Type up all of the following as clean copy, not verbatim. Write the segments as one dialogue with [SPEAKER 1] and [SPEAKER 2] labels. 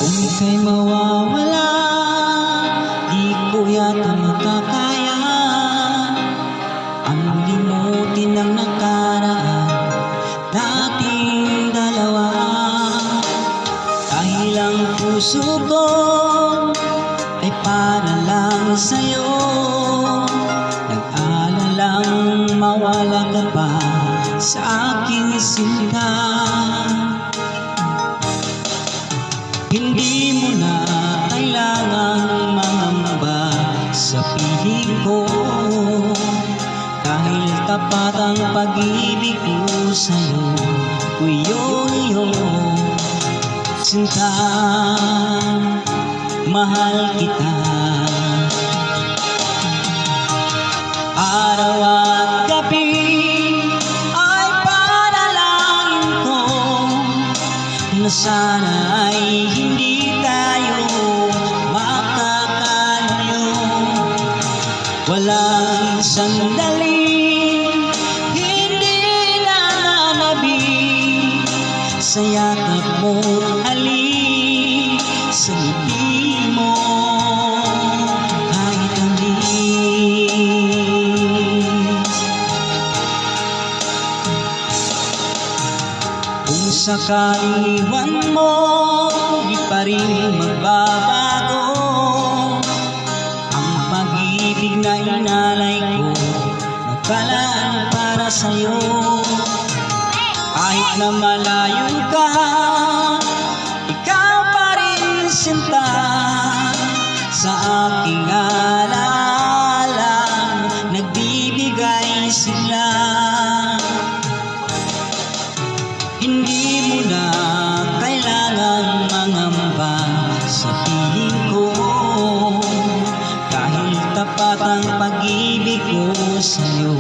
[SPEAKER 1] Kung ika'y mawawala, di ko yata makakaya ang limutin ng nakaraan nating dalawa. Dahil ang puso ko ay para lang sa'yo, nag-aalalang mawala ka pa sa aking sinta. Hindi mo na kailangang mangamba sa piling ko, dahil tapat ang pag-ibig ko sa'yo, kuyo-iyo. Sinta, mahal kita. Araw at gabi ay panalangin ko na sana ay hindi tayo makakalayo. Walang sandaling hindi nananabik sa yakap mo, halik sa ngiti mo, kahit tamis. Kung sakaling iwan mo, di pa rin magbabago ang pag-ibig na inalay ko, nagkalaan para sa'yo. Kahit na malayo ka, ikaw pa rin sinta sa aking alaala, nagbibigay sila. Hindi mo na kailangang mangamba sa piling ko, dahil tapat ang pag-ibig ko sa'yo,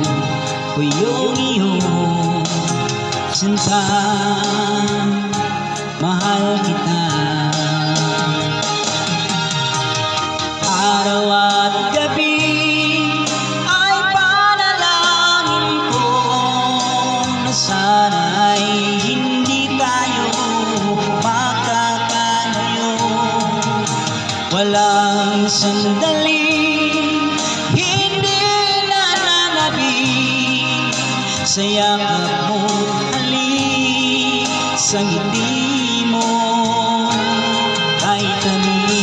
[SPEAKER 1] kuyo-iyo. Sinta, mahal kita. Araw at gabi ay panalangin ko na sana ay hindi tayo makakalayo. Walang sandaling hindi nananabik sa yakap mo, halik sa ngiti mo, kahit tamis.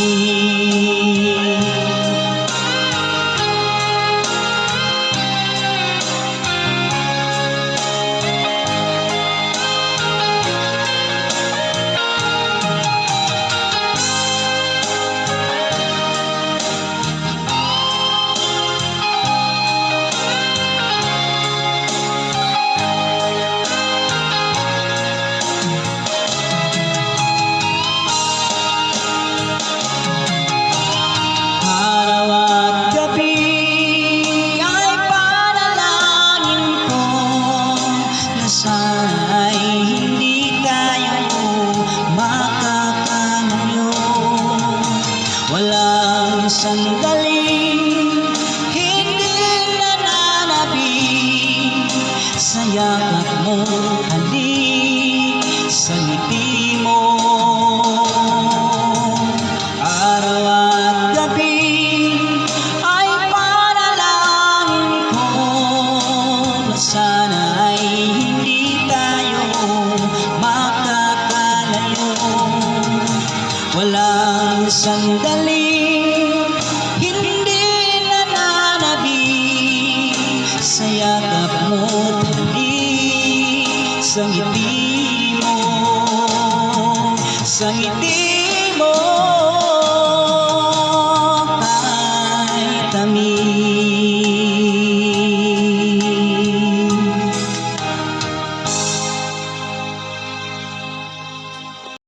[SPEAKER 1] Walang sandaling hindi nananabik sa yakap mo, halik sa ngiti mo. Araw at gabi ay panalangin ko na sana ay hindi tayo makakalayo. Walang sandaling hindi nananabik sa yakap mo, halik sa ngiti mo, sa ngiti